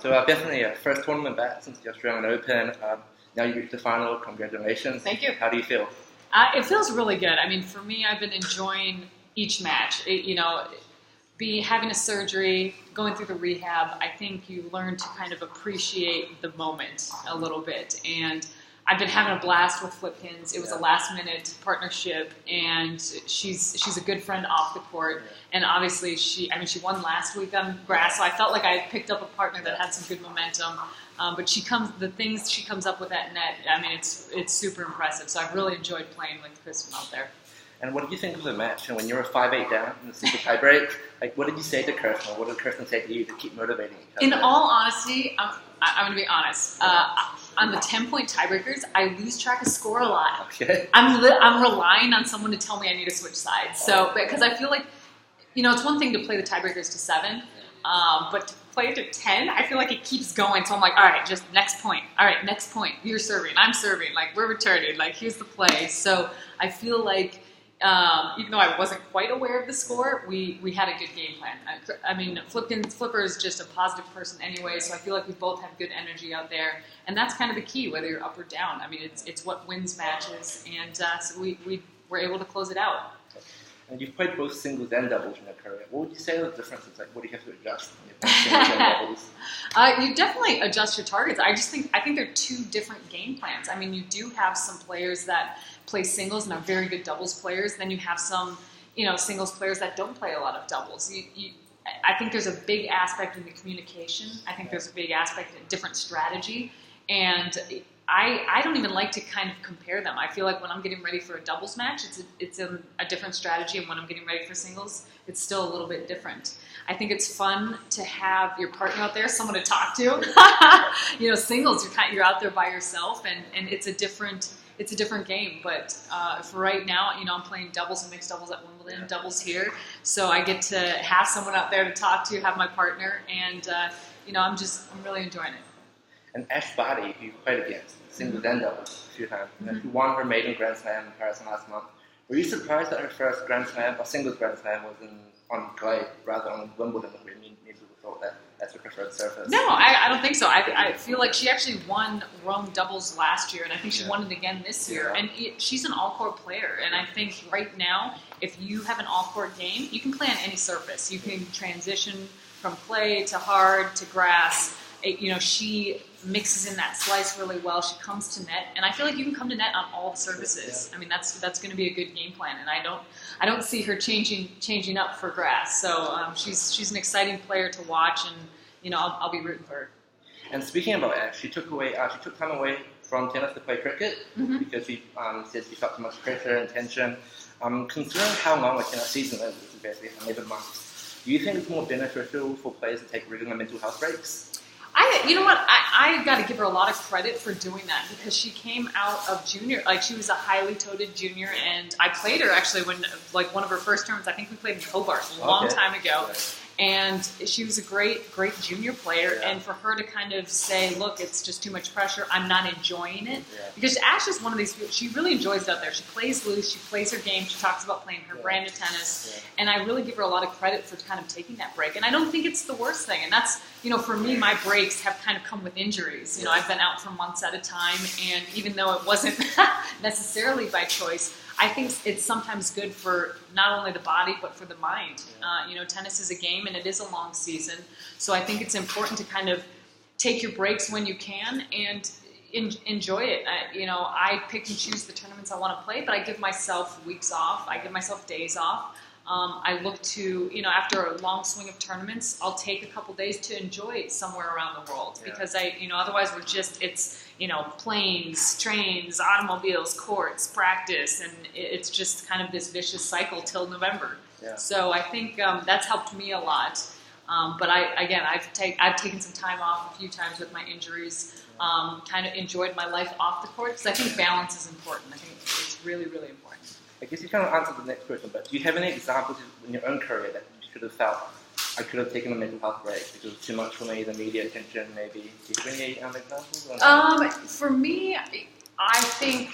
So Bethany, first tournament back since the Australian Open. Now you reached the final. Congratulations. Thank you. How do you feel? It feels really good. I mean, for me, I've been enjoying each match. Having a surgery, going through the rehab, I think you learn to kind of appreciate the moment a little bit. And I've been having a blast with Flipkins. It was a last-minute partnership, and she's a good friend off the court. And obviously, she won last week on grass, so I felt like I had picked up a partner that had some good momentum. But the things she comes up with at net, I mean, it's super impressive. So I've really enjoyed playing with Kristen out there. And what did you think of the match? And when you were 5-8 down in the super tiebreak, what did you say to Kirsten? Or what did Kirsten say to you to keep motivating each other? In all honesty, I'm going to be honest. On the 10-point tiebreakers, I lose track of score a lot. Okay. I'm relying on someone to tell me I need to switch sides. So because I feel like, it's one thing to play the tiebreakers to 7, but to play it to 10, I feel like it keeps going. So I'm like, all right, just next point. All right, next point. You're serving. I'm serving. Like, we're returning. Like, here's the play. So I feel like, even though I wasn't quite aware of the score, we had a good game plan. I mean, Flipper is just a positive person anyway, so I feel like we both have good energy out there, and that's kind of the key, whether you're up or down. I mean, it's what wins matches, and so we were able to close it out. And you've played both singles and doubles in your career. What would you say are the differences? Like, what do you have to adjust when you're playing singles and doubles? You definitely adjust your targets. I think they're two different game plans. I mean, you do have some players that play singles and are very good doubles players. Then you have some, singles players that don't play a lot of doubles. I think there's a big aspect in the communication. I think there's a big aspect in different strategy. And I don't even like to kind of compare them. I feel like when I'm getting ready for a doubles match, it's a different strategy, and when I'm getting ready for singles, it's still a little bit different. I think it's fun to have your partner out there, someone to talk to. Singles, you're out there by yourself, and it's a different game. But for right now, I'm playing doubles and mixed doubles at Wimbledon, doubles here, so I get to have someone out there to talk to, have my partner, and I'm really enjoying it. And Ash Barty, who you played against, singles and doubles a few times, who won her maiden Grand Slam in Paris last month. Were you surprised that her first Grand Slam, or singles Grand Slam, was on clay rather than on Wimbledon? Where many people thought that that's her preferred surface. No, I don't think so. I feel like she actually won Rome doubles last year, and I think she won it again this year. And she's an all-court player, and I think right now, if you have an all-court game, you can play on any surface. You can transition from clay to hard to grass. She mixes in that slice really well. She comes to net, and I feel like you can come to net on all the surfaces. I mean, that's going to be a good game plan, and I don't see her changing up for grass. So she's an exciting player to watch, and I'll be rooting for her. And speaking about Ash, she took time away from tennis to play cricket because she said she felt too much pressure and tension. Considering how long a tennis season is, which is basically 11 months, do you think it's more beneficial for players to take regular mental health breaks? I got to give her a lot of credit for doing that, because she came out of junior, like she was a highly touted junior, and I played her actually when, like, one of her first tournaments. I think we played in Hobart a long time ago. And she was a great junior player, and for her to kind of say, look, it's just too much pressure, I'm not enjoying it. Because Ash is one of these people, she really enjoys it out there. She plays loose, she plays her game, she talks about playing her brand of tennis, and I really give her a lot of credit for kind of taking that break. And I don't think it's the worst thing, and that's, for me, my breaks have kind of come with injuries. I've been out for months at a time, and even though it wasn't necessarily by choice, I think it's sometimes good for not only the body, but for the mind. Tennis is a game, and it is a long season. So I think it's important to kind of take your breaks when you can and enjoy it. I pick and choose the tournaments I want to play, but I give myself weeks off. I give myself days off. I look to, after a long swing of tournaments, I'll take a couple days to enjoy somewhere around the world, because otherwise it's planes, trains, automobiles, courts, practice, and it's just kind of this vicious cycle till November. So I think that's helped me a lot. But I've taken some time off a few times with my injuries, kind of enjoyed my life off the court, because I think balance is important. I think it's really, really important. I guess you kind of answered the next question, but do you have any examples in your own career that you should have felt, I could have taken a mental health break because it was too much for me, the media attention, maybe? Do you have any examples? For me, I think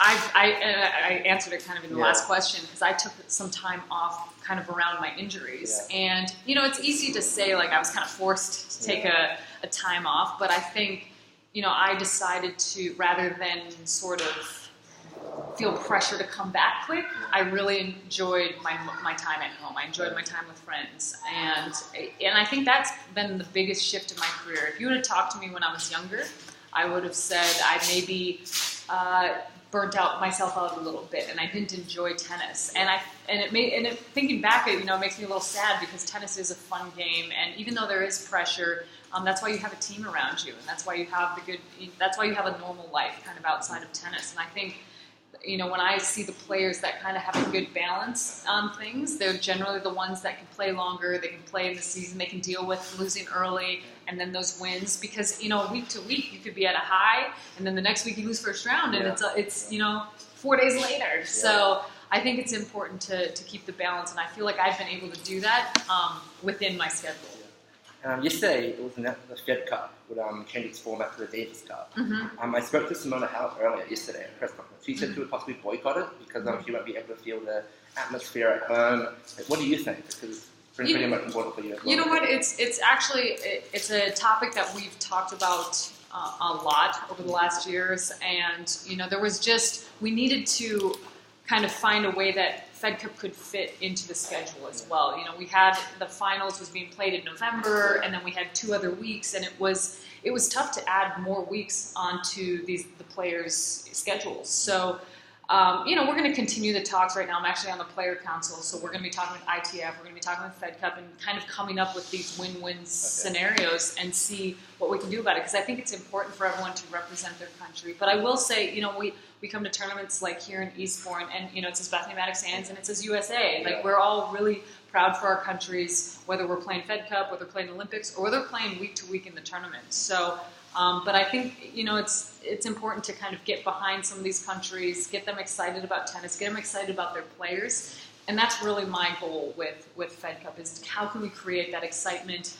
I answered it kind of in the last question, because I took some time off kind of around my injuries. And, it's easy to say, like, I was kind of forced to take a a time off, but I think, I decided to, rather than sort of feel pressure to come back quick, I really enjoyed my time at home. I enjoyed my time with friends, and I think that's been the biggest shift in my career. If you would have talked to me when I was younger, I would have said I maybe burnt out myself out a little bit, and I didn't enjoy tennis. Thinking back, it makes me a little sad, because tennis is a fun game, and even though there is pressure, that's why you have a team around you, and that's why you have a normal life kind of outside of tennis. And I think, when I see the players that kind of have a good balance on things, they're generally the ones that can play longer, they can play in the season, they can deal with losing early, and then those wins. Because, week to week, you could be at a high, and then the next week you lose first round, and it's 4 days later. Yeah. So I think it's important to keep the balance, and I feel like I've been able to do that within my schedule. Yesterday, it was the Fed Cup would change its format to the Davis Cup. Mm-hmm. I spoke to Simona Halep earlier yesterday at a press conference. She said she would possibly boycott it because she won't be able to feel the atmosphere at home. What do you think? Because it's pretty much important for you as well. You know what? It's actually a topic that we've talked about a lot over the last years, and we needed to kind of find a way that Fed Cup could fit into the schedule as well. We had the finals was being played in November, and then we had 2 other weeks, and it was tough to add more weeks onto the players' schedules. So, we're going to continue the talks right now. I'm actually on the player council, so we're going to be talking with ITF, we're going to be talking with Fed Cup, and kind of coming up with these win-win scenarios and see what we can do about it. Because I think it's important for everyone to represent their country. But I will say, we come to tournaments like here in Eastbourne, and it says Bethanie Mattek-Sands, and it says USA. Like, we're all really proud for our countries, whether we're playing Fed Cup, whether we're playing Olympics, or whether we're playing week to week in the tournament. So, but I think it's important to kind of get behind some of these countries, get them excited about tennis, get them excited about their players, and that's really my goal with Fed Cup, is how can we create that excitement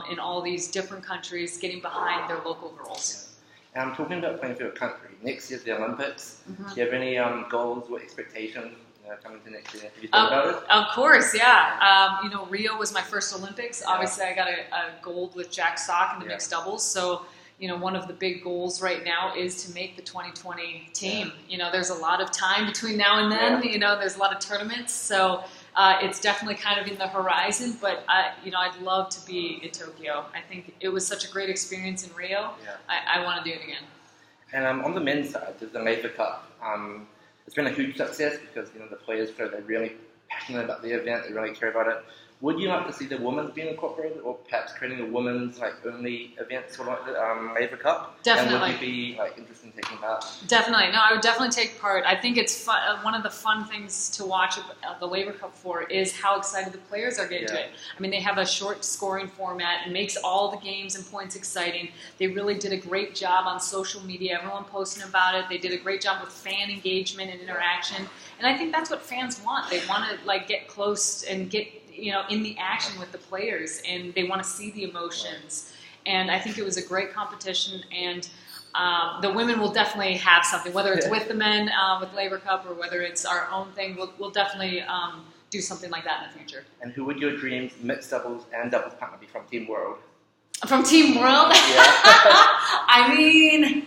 in all these different countries, getting behind their local girls. Yeah. Talking about playing for your country, next year's the Olympics. Mm-hmm. Do you have any goals or expectations coming to next year? Have you thought about it? Of course, yeah. Rio was my first Olympics. Yeah. Obviously, I got a gold with Jack Sock in the mixed doubles. So, one of the big goals right now is to make the 2020 team. Yeah. There's a lot of time between now and then. Yeah. There's a lot of tournaments. So, it's definitely kind of in the horizon. But, I'd love to be in Tokyo. I think it was such a great experience in Rio. Yeah. I want to do it again. And on the men's side, there's the Laver Cup. It's been a huge success because the players feel they're really passionate about the event, they really care about it. Would you like to see the women's being incorporated, or perhaps creating a women's only event sort of like the Laver Cup? Definitely. And would you be interested in taking part? Definitely. No, I would definitely take part. I think it's fun. One of the fun things to watch the Laver Cup for is how excited the players are getting to it. I mean, they have a short scoring format and makes all the games and points exciting. They really did a great job on social media. Everyone posting about it. They did a great job with fan engagement and interaction. And I think that's what fans want. They want to get close and get in the action with the players, and they want to see the emotions. And I think it was a great competition, and the women will definitely have something, whether it's with the men with Laver Cup or whether it's our own thing. We'll definitely do something like that in the future. And who would your dreams mixed doubles and doubles partner be from Team World? From Team World? I mean,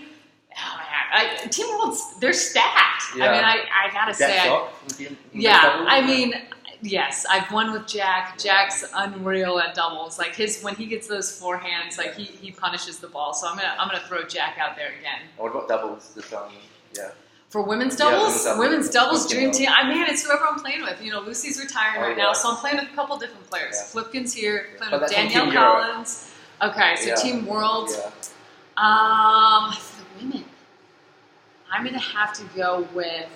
Team World's, they're stacked. Yeah. I mean, I gotta say, yes, I've won with Jack. Jack's unreal at doubles. When he gets those forehands, he punishes the ball. So I'm gonna throw Jack out there again. What about doubles? For women's doubles, women's doubles dream team. It's whoever I'm playing with. Lucy's retiring right now, so I'm playing with a couple different players. Yeah. Flipkin's here, playing with Danielle Collins. Okay, so Team World. Yeah. For the women, I'm gonna have to go with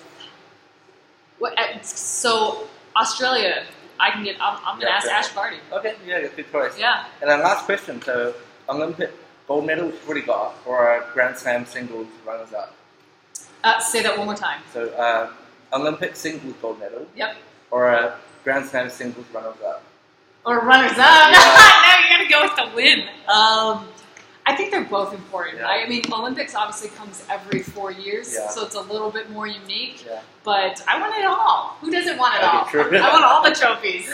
so. Australia, I'm going to ask Ash Barty. Okay, good choice. Yeah. And then last question, so Olympic gold medal, what do you got, or a Grand Slam singles runners-up? Say that one more time. So Olympic singles gold medal. Yep. Or a Grand Slam singles runners-up. Or runners-up. Yeah. No, you're going to go with the win. I think they're both important. Yeah. Olympics obviously comes every 4 years, so it's a little bit more unique. Yeah. But I want it all. Who doesn't want it all? True. I want all the trophies.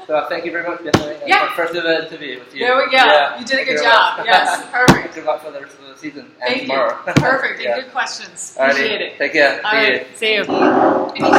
So thank you very much, Bethany. Yeah. My first ever interview with you. There we go. Yeah. You did a Thank you good very job. much. Yes, perfect. Good luck for the rest of the season and Thank tomorrow. you. Perfect. Yeah. And good questions. Alrighty. Appreciate it. Take care. All See right. you. See you.